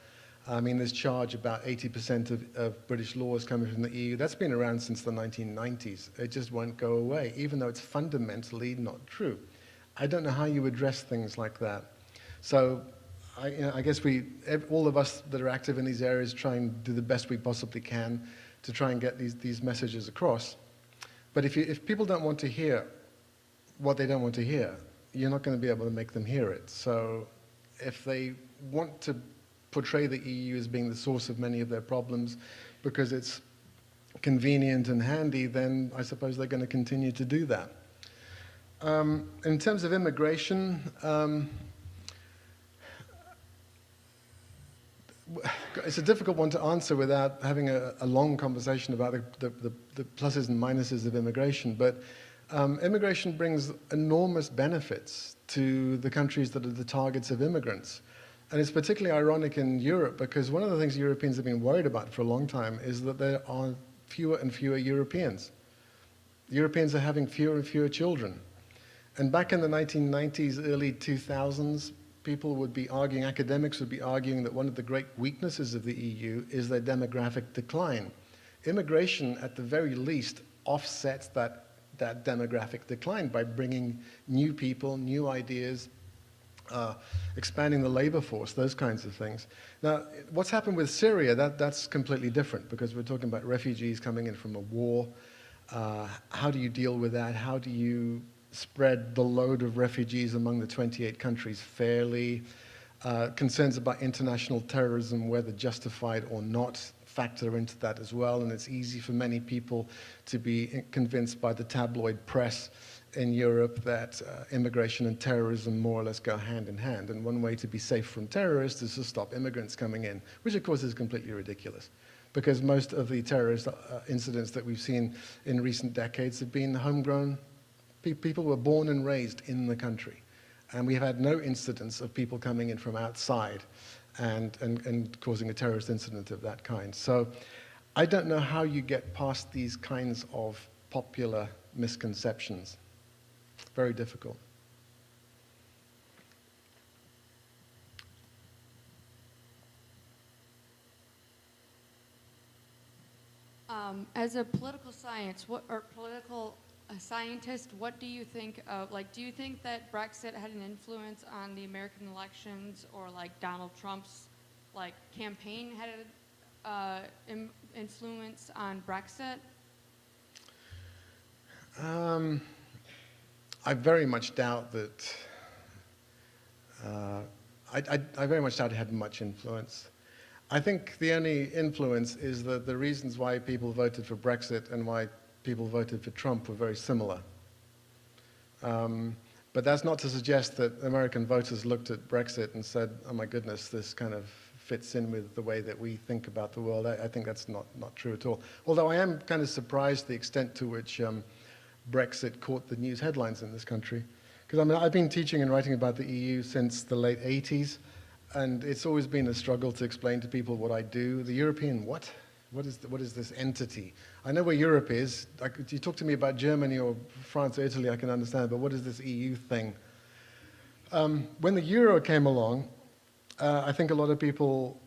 I mean, this charge about 80% of British laws coming from the EU, that's been around since the 1990s. It just won't go away, even though it's fundamentally not true. I don't know how you address things like that. So I guess all of us that are active in these areas try and do the best we possibly can to try and get these messages across. But if people don't want to hear what they don't want to hear, you're not going to be able to make them hear it. So if they want to portray the EU as being the source of many of their problems because it's convenient and handy, then I suppose they're going to continue to do that. In terms of immigration, it's a difficult one to answer without having a long conversation about the pluses and minuses of immigration. But immigration brings enormous benefits to the countries that are the targets of immigrants. And it's particularly ironic in Europe because one of the things Europeans have been worried about for a long time is that there are fewer and fewer Europeans. Europeans are having fewer and fewer children. And back in the 1990s, early 2000s, people would be arguing, academics would be arguing that one of the great weaknesses of the EU is their demographic decline. Immigration, at the very least, offsets that demographic decline by bringing new people, new ideas, expanding the labor force, those kinds of things. Now, what's happened with Syria, that's completely different because we're talking about refugees coming in from a war. How do you deal with that? How do you spread the load of refugees among the 28 countries fairly? Concerns about international terrorism, whether justified or not, factor into that as well. And it's easy for many people to be convinced by the tabloid press in Europe that immigration and terrorism more or less go hand in hand. And one way to be safe from terrorists is to stop immigrants coming in, which of course is completely ridiculous. Because most of the terrorist incidents that we've seen in recent decades have been homegrown. People were born and raised in the country. And we have had no incidents of people coming in from outside and causing a terrorist incident of that kind. So I don't know how you get past these kinds of popular misconceptions. Very difficult. As a political scientist, what do you think of, do you think that Brexit had an influence on the American elections, or Donald Trump's campaign had an influence on Brexit? I very much doubt that, I very much doubt it had much influence. I think the only influence is that the reasons why people voted for Brexit and why people voted for Trump were very similar. But that's not to suggest that American voters looked at Brexit and said, oh my goodness, this kind of fits in with the way that we think about the world. I think that's not true at all. Although I am kind of surprised the extent to which Brexit caught the news headlines in this country. Because I mean, I've been teaching and writing about the EU since the late 80s, and it's always been a struggle to explain to people what I do. The European what? What is this entity? I know where Europe is. You talk to me about Germany or France or Italy, I can understand, but what is this EU thing? When the euro came along, I think a lot of people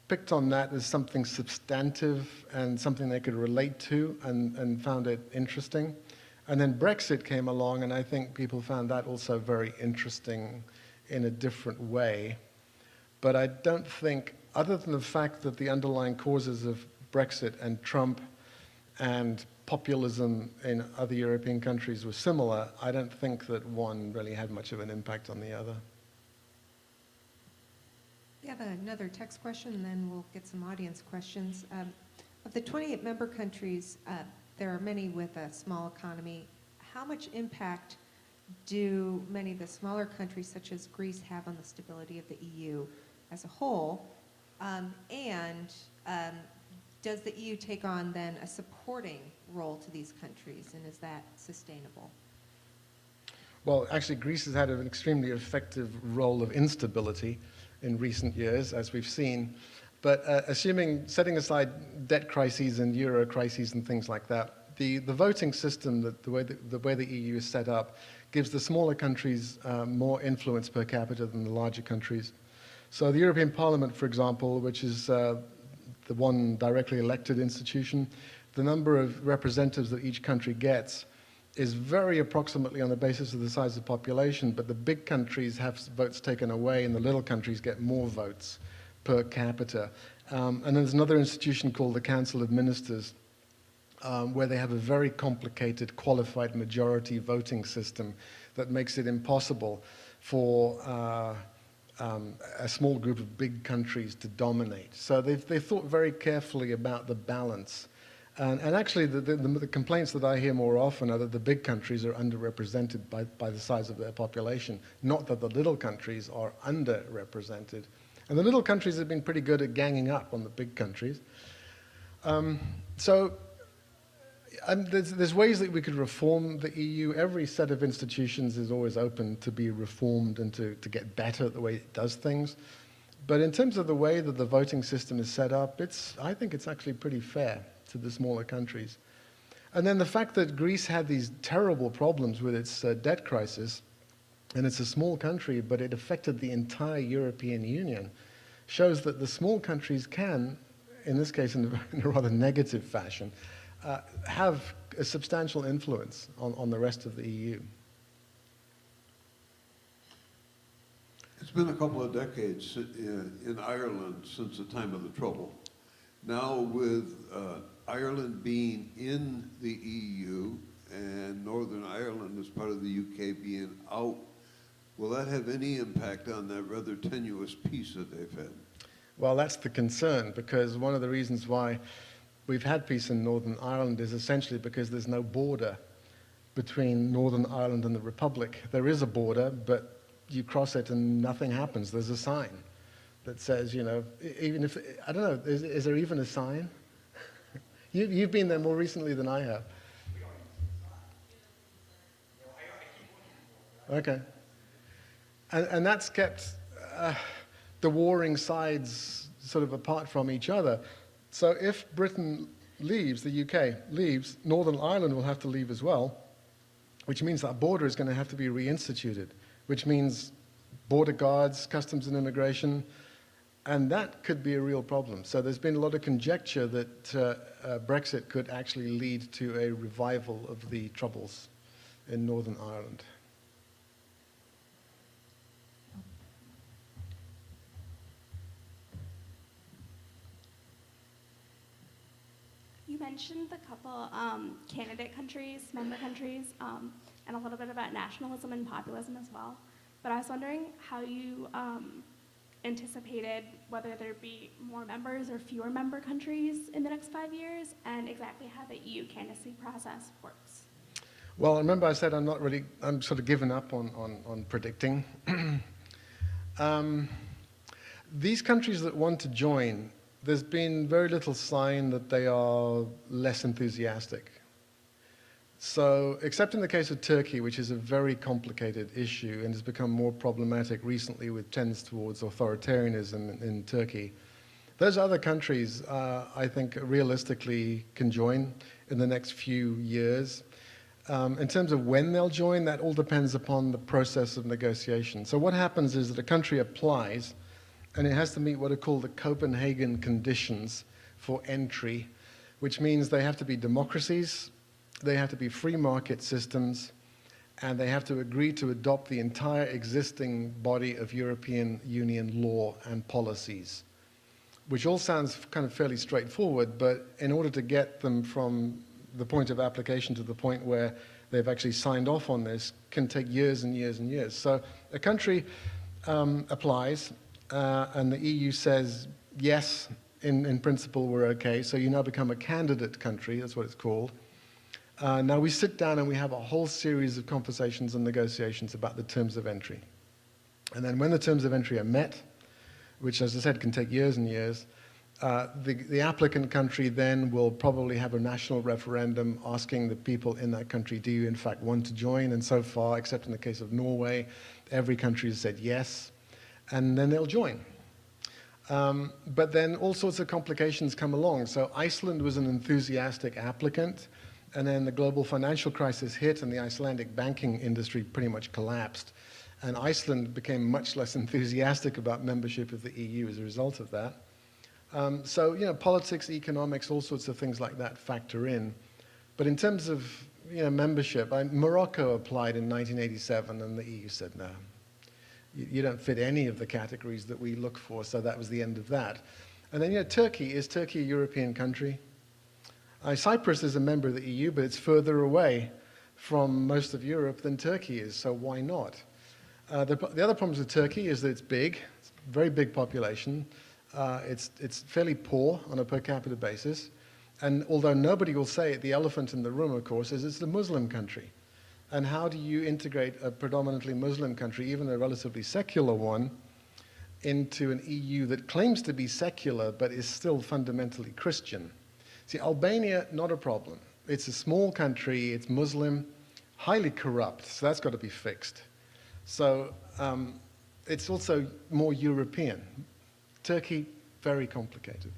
picked on that as something substantive and something they could relate to and found it interesting. And then Brexit came along, and I think people found that also very interesting in a different way. But I don't think, other than the fact that the underlying causes of Brexit and Trump and populism in other European countries were similar, I don't think that one really had much of an impact on the other. Yeah, have another text question, and then we'll get some audience questions. Of the 28 member countries, there are many with a small economy. How much impact do many of the smaller countries, such as Greece, have on the stability of the EU as a whole? Does the EU take on then a supporting role to these countries, and is that sustainable? Well, actually, Greece has had an extremely effective role of instability in recent years, as we've seen. But setting aside debt crises and euro crises and things like that, the voting system, the way the EU is set up, gives the smaller countries more influence per capita than the larger countries. So the European Parliament, for example, which is the one directly elected institution, the number of representatives that each country gets is very approximately on the basis of the size of the population, but the big countries have votes taken away and the little countries get more votes per capita. And then there's another institution called the Council of Ministers, where they have a very complicated qualified majority voting system that makes it impossible for a small group of big countries to dominate. So they've thought very carefully about the balance. And actually, the complaints that I hear more often are that the big countries are underrepresented by the size of their population, not that the little countries are underrepresented. And the little countries have been pretty good at ganging up on the big countries. There's ways that we could reform the EU. Every set of institutions is always open to be reformed and to get better at the way it does things. But in terms of the way that the voting system is set up, I think it's actually pretty fair to the smaller countries. And then the fact that Greece had these terrible problems with its debt crisis, and it's a small country, but it affected the entire European Union, shows that the small countries can, in this case in a rather negative fashion, have a substantial influence on the rest of the EU. It's been a couple of decades in Ireland since the time of the Trouble. Now with Ireland being in the EU and Northern Ireland as part of the UK being out, will that have any impact on that rather tenuous peace that they've had? Well, that's the concern, because one of the reasons why we've had peace in Northern Ireland is essentially because there's no border between Northern Ireland and the Republic. There is a border, but you cross it and nothing happens. There's a sign that says, even if, I don't know, is there even a sign? You've been there more recently than I have. Okay. And that's kept the warring sides sort of apart from each other. So if Britain leaves, the UK leaves, Northern Ireland will have to leave as well, which means that border is going to have to be reinstituted, which means border guards, customs and immigration, and that could be a real problem. So there's been a lot of conjecture that Brexit could actually lead to a revival of the troubles in Northern Ireland. You mentioned a couple candidate countries, member countries, and a little bit about nationalism and populism as well. But I was wondering how you anticipated whether there'd be more members or fewer member countries in the next 5 years, and exactly how the EU candidacy process works. Well, remember I said I'm sort of given up on predicting. These countries that want to join, there's been very little sign that they are less enthusiastic. So, except in the case of Turkey, which is a very complicated issue and has become more problematic recently with trends towards authoritarianism in Turkey, those other countries, I think, realistically can join in the next few years. In terms of when they'll join, that all depends upon the process of negotiation. So what happens is that a country applies, and it has to meet what are called the Copenhagen conditions for entry, which means they have to be democracies, they have to be free market systems, and they have to agree to adopt the entire existing body of European Union law and policies, which all sounds kind of fairly straightforward, but in order to get them from the point of application to the point where they've actually signed off on this can take years and years and years. So a country applies, and the EU says, yes, in principle we're okay, so you now become a candidate country, that's what it's called. Now we sit down and we have a whole series of conversations and negotiations about the terms of entry. And then when the terms of entry are met, which as I said can take years and years, the applicant country then will probably have a national referendum asking the people in that country, do you in fact want to join? And so far, except in the case of Norway, every country has said yes, and then they'll join. But then all sorts of complications come along. So Iceland was an enthusiastic applicant, and then the global financial crisis hit and the Icelandic banking industry pretty much collapsed. And Iceland became much less enthusiastic about membership of the EU as a result of that. So, you know, politics, economics, all sorts of things like that factor in. But in terms of, you know, membership, Morocco applied in 1987 and the EU said no. You don't fit any of the categories that we look for, so that was the end of that. And then, you know, Turkey, is Turkey a European country? Cyprus is a member of the EU, but it's further away from most of Europe than Turkey is, so why not? The other problems with Turkey is that it's big, it's a very big population. It's fairly poor on a per capita basis. And although nobody will say it, the elephant in the room, of course, is it's a Muslim country. And how do you integrate a predominantly Muslim country, even a relatively secular one, into an EU that claims to be secular but is still fundamentally Christian? See, Albania, not a problem. It's a small country, it's Muslim, highly corrupt, so that's got to be fixed. So it's also more European. Turkey, very complicated.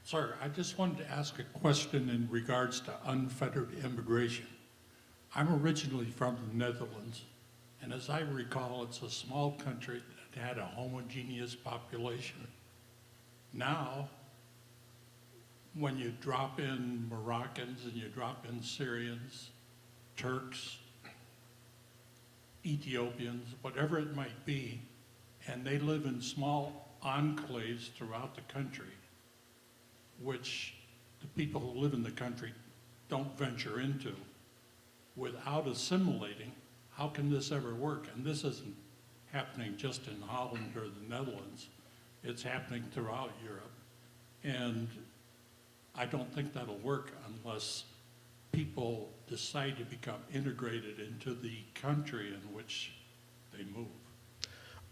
Sir, I just wanted to ask a question in regards to unfettered immigration. I'm originally from the Netherlands, and as I recall, it's a small country that had a homogeneous population. Now, when you drop in Moroccans and you drop in Syrians, Turks, Ethiopians, whatever it might be, and they live in small enclaves throughout the country, which the people who live in the country don't venture into, without assimilating, how can this ever work? And this isn't happening just in Holland or the Netherlands. It's happening throughout Europe. And I don't think that'll work unless people decide to become integrated into the country in which they move.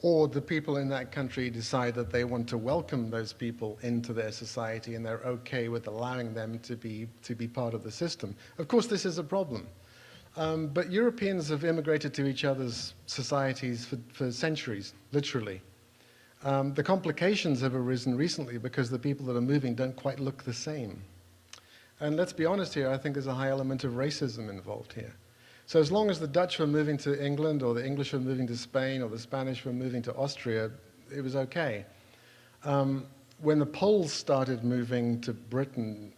Or the people in that country decide that they want to welcome those people into their society and they're okay with allowing them to be part of the system. Of course, this is a problem. But Europeans have immigrated to each other's societies for centuries, literally. The complications have arisen recently because the people that are moving don't quite look the same. And let's be honest here, I think there's a high element of racism involved here. So as long as the Dutch were moving to England, or the English were moving to Spain, or the Spanish were moving to Austria, it was okay. When the Poles started moving to Britain,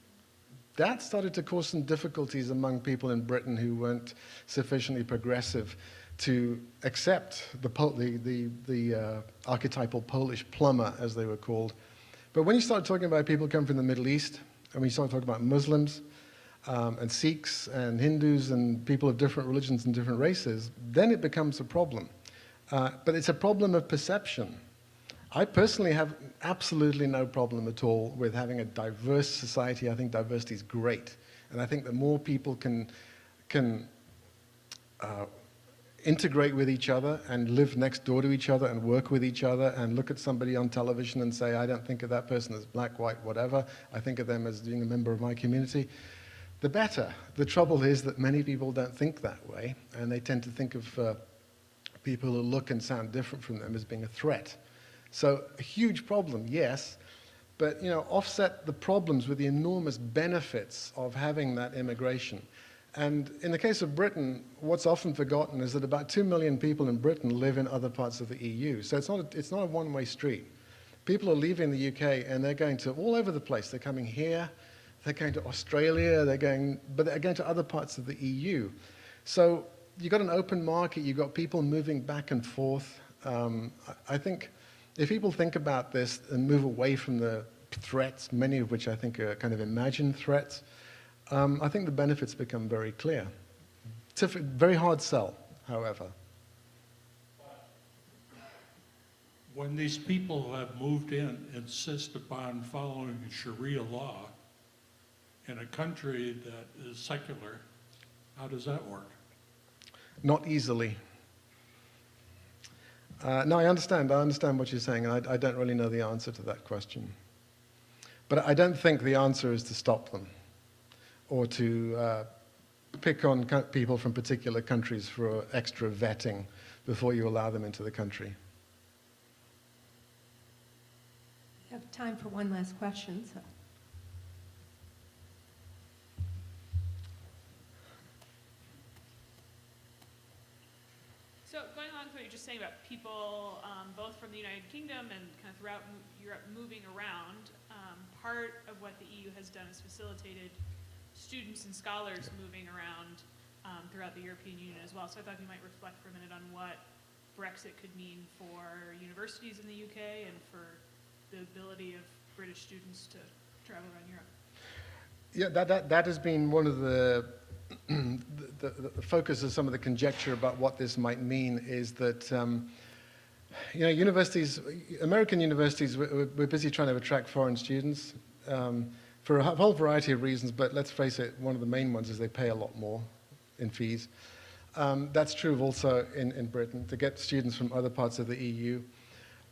that started to cause some difficulties among people in Britain who weren't sufficiently progressive to accept the archetypal Polish plumber, as they were called. But when you start talking about people coming from the Middle East, and when you start talking about Muslims, and Sikhs and Hindus and people of different religions and different races, then it becomes a problem. But it's a problem of perception. I personally have absolutely no problem at all with having a diverse society. I think diversity is great. And I think that more people can integrate with each other and live next door to each other and work with each other and look at somebody on television and say, I don't think of that person as black, white, whatever. I think of them as being a member of my community. The better. The trouble is that many people don't think that way, and they tend to think of people who look and sound different from them as being a threat. So a huge problem, yes, but you know, offset the problems with the enormous benefits of having that immigration. And in the case of Britain, what's often forgotten is that about 2 million people in Britain live in other parts of the EU. So it's not a one-way street. People are leaving the UK and they're going to all over the place. They're coming here, they're going to Australia, but they're going to other parts of the EU. So you've got an open market, you've got people moving back and forth. I think if people think about this and move away from the threats, many of which I think are kind of imagined threats, I think the benefits become very clear. It's a very hard sell, however. when these people who have moved in insist upon following Sharia law in a country that is secular, how does that work? Not easily. No, I understand what you're saying, and I don't really know the answer to that question. But I don't think the answer is to stop them or to pick on people from particular countries for extra vetting before you allow them into the country. We have time for one last question. So going on to what you're just saying about people, both from the United Kingdom and kind of throughout Europe moving around, part of what the EU has done is facilitated students and scholars moving around throughout the European Union as well. So I thought you might reflect for a minute on what Brexit could mean for universities in the UK and for the ability of British students to travel around Europe. Yeah, that has been one of the focus of some of the conjecture about what this might mean is that, universities, American universities, we're busy trying to attract foreign students for a whole variety of reasons, but let's face it, one of the main ones is they pay a lot more in fees. That's true also in Britain, to get students from other parts of the EU.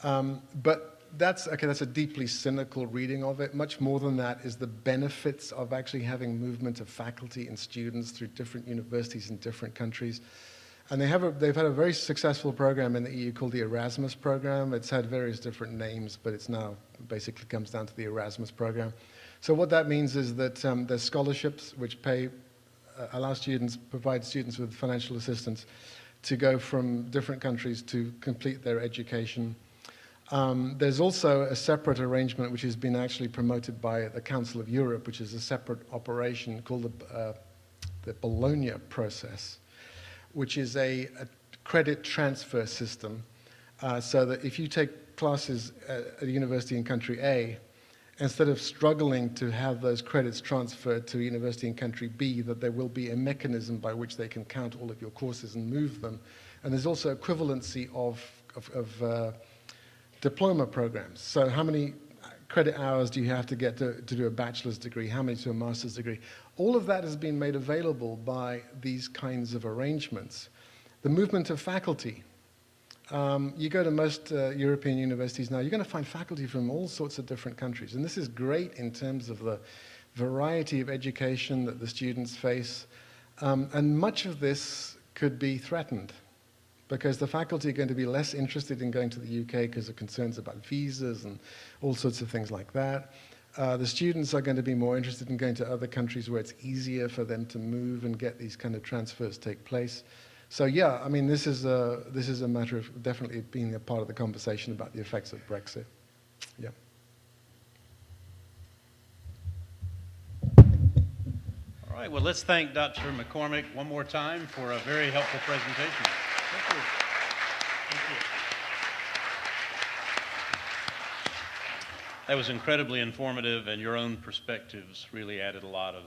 But that's a deeply cynical reading of it. Much more than that is the benefits of actually having movement of faculty and students through different universities in different countries. And they've had a very successful program in the EU called the Erasmus program. It's had various different names, but it's now basically comes down to the Erasmus program. So what that means is that there's scholarships which provide students with financial assistance to go from different countries to complete their education. There's also a separate arrangement which has been actually promoted by the Council of Europe, which is a separate operation called the Bologna process, which is a credit transfer system, so that if you take classes at a university in country A, instead of struggling to have those credits transferred to a university in country B, that there will be a mechanism by which they can count all of your courses and move them. And there's also equivalency of diploma programs. So how many credit hours do you have to get to do a bachelor's degree? How many to a master's degree? All of that has been made available by these kinds of arrangements. The movement of faculty. You go to most European universities now, you're going to find faculty from all sorts of different countries. And this is great in terms of the variety of education that the students face. And much of this could be threatened, because the faculty are going to be less interested in going to the UK because of concerns about visas and all sorts of things like that. The students are going to be more interested in going to other countries where it's easier for them to move and get these kind of transfers take place. So yeah, I mean, this is a matter of definitely being a part of the conversation about the effects of Brexit. Yeah. All right, well, let's thank Dr. McCormick one more time for a very helpful presentation. Thank you. Thank you. That was incredibly informative, and your own perspectives really added a lot of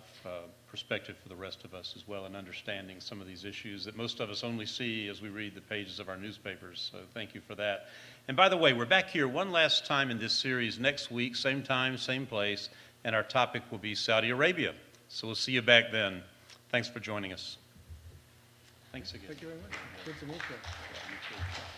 perspective for the rest of us as well in understanding some of these issues that most of us only see as we read the pages of our newspapers. So thank you for that. And by the way, we're back here one last time in this series next week, same time, same place, and our topic will be Saudi Arabia. So we'll see you back then. Thanks for joining us. Thanks again. Thank you very much. Good to meet you. Yeah, you too.